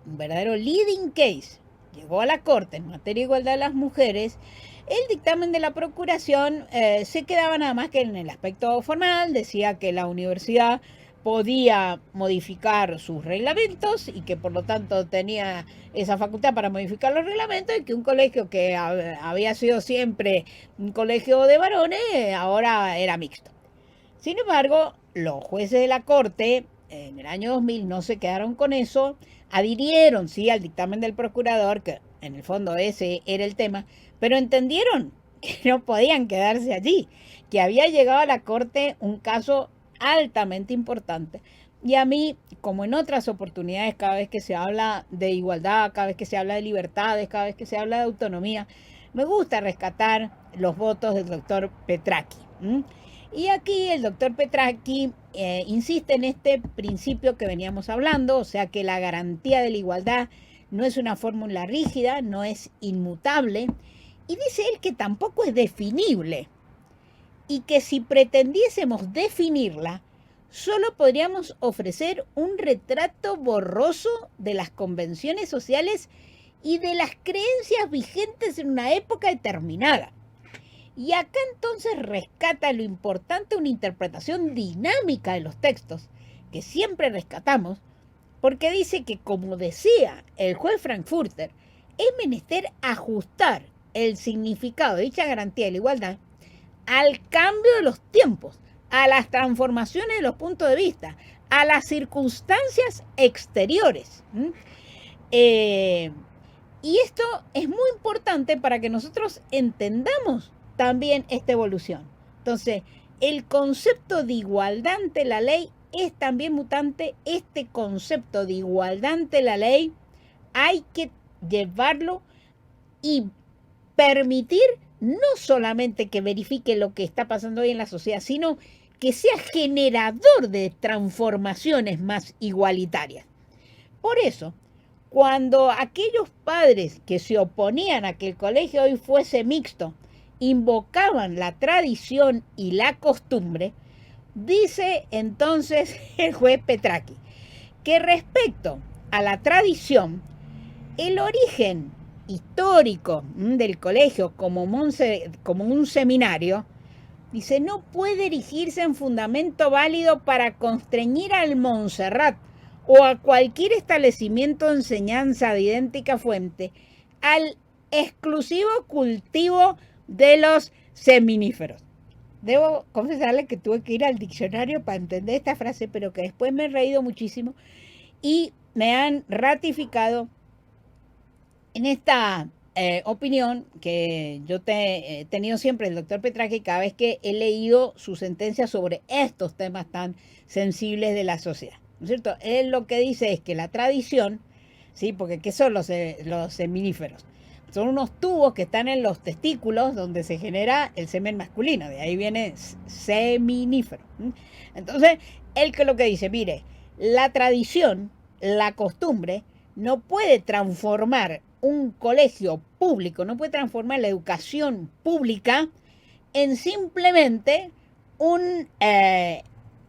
un verdadero leading case, llegó a la Corte en materia de igualdad de las mujeres, el dictamen de la Procuración se quedaba nada más que en el aspecto formal, decía que la universidad podía modificar sus reglamentos y que por lo tanto tenía esa facultad para modificar los reglamentos, y que un colegio que había sido siempre un colegio de varones ahora era mixto. Sin embargo, los jueces de la Corte en el año 2000 no se quedaron con eso, adhirieron sí al dictamen del procurador, que en el fondo ese era el tema, pero entendieron que no podían quedarse allí, que había llegado a la Corte un caso altamente importante. Y a mí, como en otras oportunidades, cada vez que se habla de igualdad, cada vez que se habla de libertades, cada vez que se habla de autonomía, me gusta rescatar los votos del doctor Petracchi. Y aquí el doctor Petracchi insiste en este principio que veníamos hablando, o sea que la garantía de la igualdad no es una fórmula rígida, no es inmutable, y dice él que tampoco es definible, y que si pretendiésemos definirla, solo podríamos ofrecer un retrato borroso de las convenciones sociales y de las creencias vigentes en una época determinada. Y acá entonces rescata lo importante una interpretación dinámica de los textos, que siempre rescatamos, porque dice que, como decía el juez Frankfurter, es menester ajustar el significado de dicha garantía de la igualdad al cambio de los tiempos, a las transformaciones de los puntos de vista, a las circunstancias exteriores. Y esto es muy importante para que nosotros entendamos también esta evolución. Entonces, el concepto de igualdad ante la ley es también mutante. Este concepto de igualdad ante la ley hay que llevarlo y permitir no solamente que verifique lo que está pasando hoy en la sociedad, sino que sea generador de transformaciones más igualitarias. Por eso, cuando aquellos padres que se oponían a que el colegio hoy fuese mixto invocaban la tradición y la costumbre, dice entonces el juez Petracchi que respecto a la tradición, el origen histórico del colegio como un seminario, dice, no puede erigirse en fundamento válido para constreñir al Montserrat o a cualquier establecimiento de enseñanza de idéntica fuente al exclusivo cultivo de los seminíferos. Debo confesarle que tuve que ir al diccionario para entender esta frase, pero que después me he reído muchísimo y me han ratificado en esta opinión que yo he tenido siempre del doctor Petracchi cada vez que he leído su sentencia sobre estos temas tan sensibles de la sociedad. ¿No es cierto? Él lo que dice es que la tradición, ¿sí? Porque ¿qué son los seminíferos? Son unos tubos que están en los testículos donde se genera el semen masculino. De ahí viene seminífero. Entonces, él que lo que dice, mire, la tradición, la costumbre, no puede transformar un colegio público, no puede transformar la educación pública en simplemente un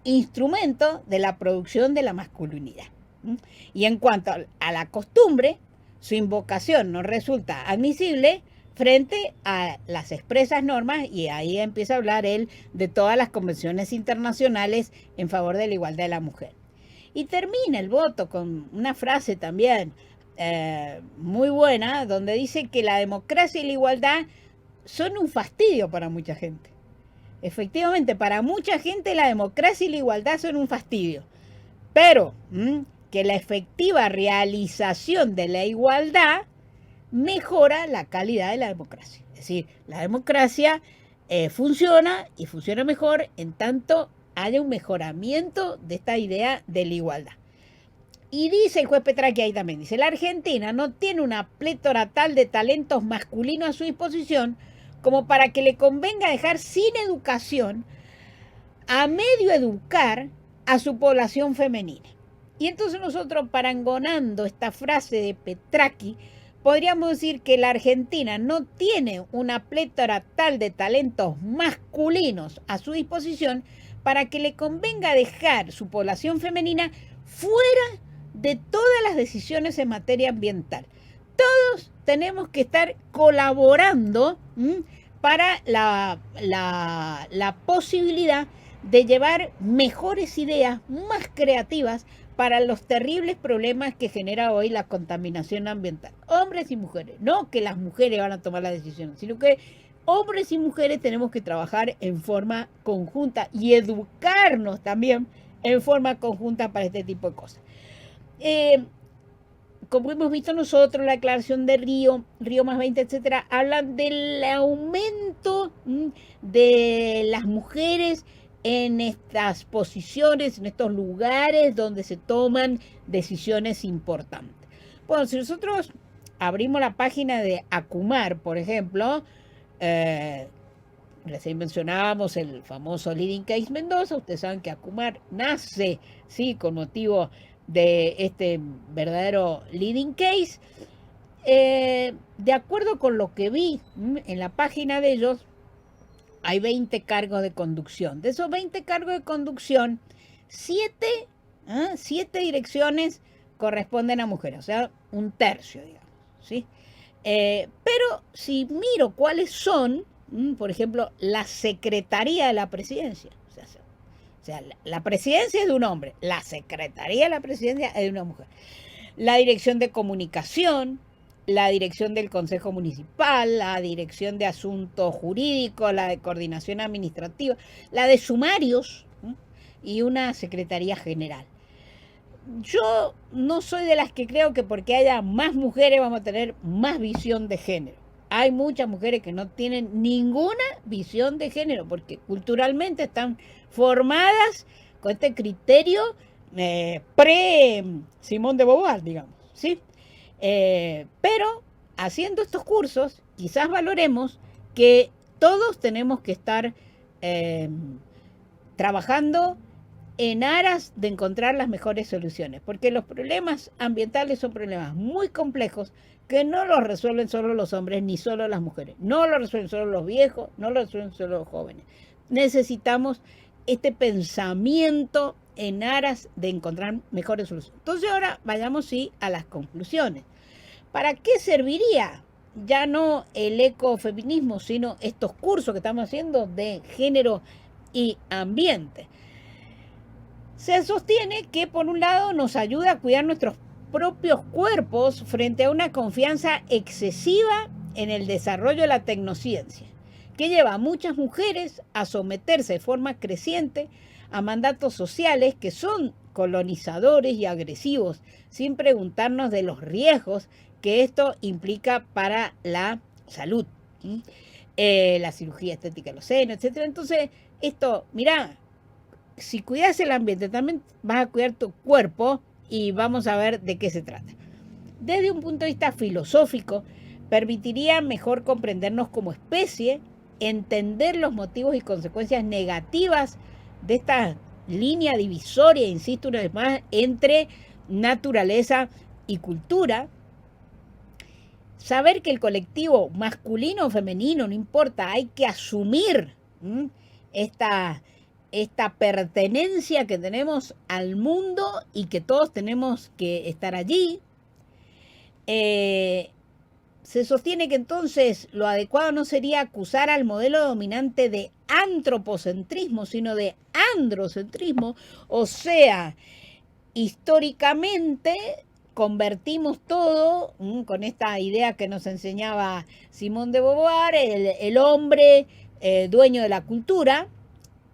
instrumento de la producción de la masculinidad. Y en cuanto a la costumbre, su invocación no resulta admisible frente a las expresas normas, y ahí empieza a hablar él de todas las convenciones internacionales en favor de la igualdad de la mujer. Y termina el voto con una frase también muy buena, donde dice que la democracia y la igualdad son un fastidio para mucha gente. efectivamente, para mucha gente la democracia y la igualdad son un fastidio, pero que la efectiva realización de la igualdad mejora la calidad de la democracia. Es decir, la democracia funciona y funciona mejor en tanto haya un mejoramiento de esta idea de la igualdad. Y dice el juez Petraqui ahí también, dice, la Argentina no tiene una plétora tal de talentos masculinos a su disposición como para que le convenga dejar sin educación a medio educar a su población femenina. Y entonces nosotros, parangonando esta frase de Petraqui, podríamos decir que la Argentina no tiene una plétora tal de talentos masculinos a su disposición para que le convenga dejar su población femenina fuera de todas las decisiones en materia ambiental. Todos tenemos que estar colaborando para la posibilidad de llevar mejores ideas, más creativas, para los terribles problemas que genera hoy la contaminación ambiental. Hombres y mujeres, no que las mujeres van a tomar las decisiones, sino que hombres y mujeres tenemos que trabajar en forma conjunta y educarnos también en forma conjunta para este tipo de cosas. Como hemos visto nosotros, la declaración de Río +20, etcétera, hablan del aumento de las mujeres en estas posiciones, en estos lugares donde se toman decisiones importantes. Bueno, si nosotros abrimos la página de Acumar, por ejemplo, recién mencionábamos el famoso Leading Case Mendoza. Ustedes saben que Acumar nace, sí, con motivo de este verdadero Leading Case. De acuerdo con lo que vi en la página de ellos, hay 20 cargos de conducción. De esos 20 cargos de conducción, 7 direcciones corresponden a mujeres, o sea, un tercio, digamos, ¿sí? Pero si miro cuáles son, por ejemplo, la Secretaría de la Presidencia, o sea, la presidencia es de un hombre, la Secretaría de la Presidencia es de una mujer. La Dirección de Comunicación, la Dirección del Consejo Municipal, la Dirección de Asuntos Jurídicos, la de Coordinación Administrativa, la de Sumarios y una Secretaría General. Yo no soy de las que creo que porque haya más mujeres vamos a tener más visión de género. Hay muchas mujeres que no tienen ninguna visión de género porque culturalmente están formadas con este criterio pre-Simone de Beauvoir, digamos, ¿sí? Pero haciendo estos cursos, quizás valoremos que todos tenemos que estar trabajando en aras de encontrar las mejores soluciones, porque los problemas ambientales son problemas muy complejos que no los resuelven solo los hombres ni solo las mujeres, no los resuelven solo los viejos, no los resuelven solo los jóvenes. Necesitamos este pensamiento en aras de encontrar mejores soluciones. Entonces ahora vayamos sí a las conclusiones. ¿Para qué serviría ya no el ecofeminismo, sino estos cursos que estamos haciendo de género y ambiente? Se sostiene que por un lado nos ayuda a cuidar nuestros propios cuerpos frente a una confianza excesiva en el desarrollo de la tecnociencia, que lleva a muchas mujeres a someterse de forma creciente a mandatos sociales que son colonizadores y agresivos, sin preguntarnos de los riesgos que esto implica para la salud, la cirugía estética de los senos, etc. Entonces, esto, mirá, si cuidas el ambiente, también vas a cuidar tu cuerpo y vamos a ver de qué se trata. Desde un punto de vista filosófico, permitiría mejor comprendernos como especie, entender los motivos y consecuencias negativas de esta línea divisoria, insisto una vez más, entre naturaleza y cultura. Saber que el colectivo masculino o femenino, no importa, hay que asumir esta pertenencia que tenemos al mundo y que todos tenemos que estar allí. Se sostiene que entonces lo adecuado no sería acusar al modelo dominante de antropocentrismo, sino de androcentrismo, o sea, históricamente convertimos todo, con esta idea que nos enseñaba Simone de Beauvoir, el hombre dueño de la cultura,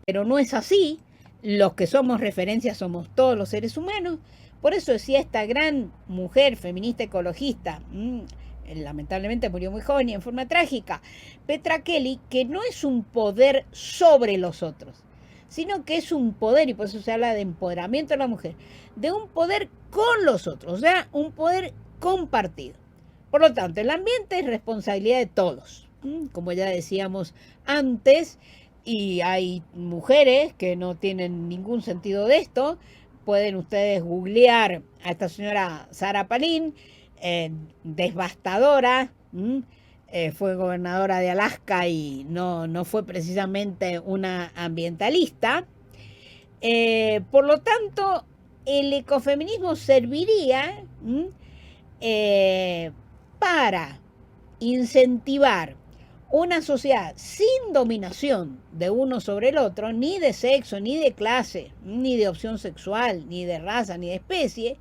pero no es así. Los que somos referencia somos todos los seres humanos. Por eso decía esta gran mujer feminista ecologista, lamentablemente murió muy joven y en forma trágica, Petra Kelly, que no es un poder sobre los otros, sino que es un poder, y por eso se habla de empoderamiento de la mujer, de un poder con los otros, o sea, un poder compartido. Por lo tanto, el ambiente es responsabilidad de todos, como ya decíamos antes, y hay mujeres que no tienen ningún sentido de esto. Pueden ustedes googlear a esta señora Sarah Palin, devastadora, fue gobernadora de Alaska y no fue precisamente una ambientalista. Por lo tanto, el ecofeminismo serviría para incentivar una sociedad sin dominación de uno sobre el otro, ni de sexo, ni de clase, ni de opción sexual, ni de raza, ni de especie,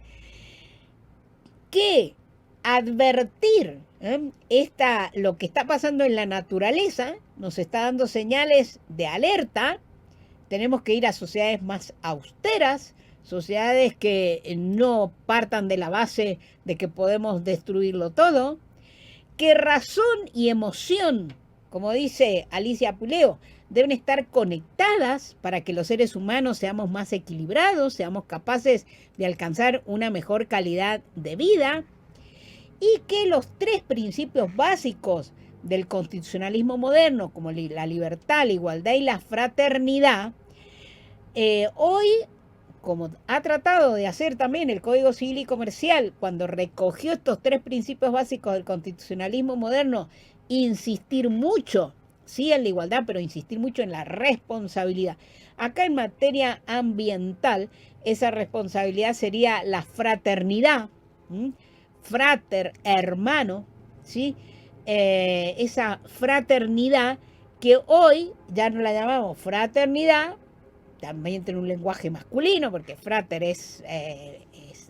que advertir lo que está pasando en la naturaleza nos está dando señales de alerta. Tenemos que ir a sociedades más austeras, sociedades que no partan de la base de que podemos destruirlo todo, que razón y emoción, como dice Alicia Puleo, deben estar conectadas para que los seres humanos seamos más equilibrados, seamos capaces de alcanzar una mejor calidad de vida, y que los 3 principios básicos del constitucionalismo moderno, como la libertad, la igualdad y la fraternidad, hoy, como ha tratado de hacer también el Código Civil y Comercial, cuando recogió estos 3 principios básicos del constitucionalismo moderno, insistir mucho, sí en la igualdad, pero insistir mucho en la responsabilidad. Acá en materia ambiental, esa responsabilidad sería la fraternidad, frater, hermano, ¿sí? Esa fraternidad que hoy ya no la llamamos fraternidad, también tiene un lenguaje masculino, porque frater es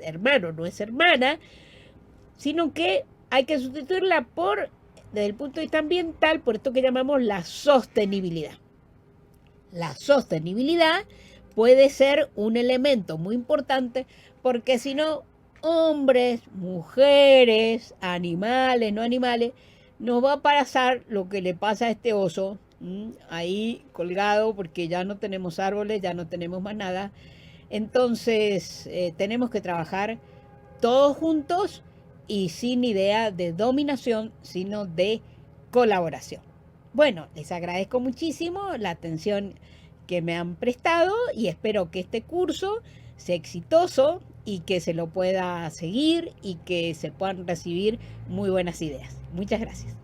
hermano, no es hermana, sino que hay que sustituirla por, desde el punto de vista ambiental, por esto que llamamos la sostenibilidad. La sostenibilidad puede ser un elemento muy importante, porque si no, hombres, mujeres, animales, no animales, nos va a pasar lo que le pasa a este oso, ahí colgado, porque ya no tenemos árboles, ya no tenemos más nada. Entonces tenemos que trabajar todos juntos y sin idea de dominación, sino de colaboración. Bueno, les agradezco muchísimo la atención que me han prestado y espero que este curso sea exitoso y que se lo pueda seguir y que se puedan recibir muy buenas ideas. Muchas gracias.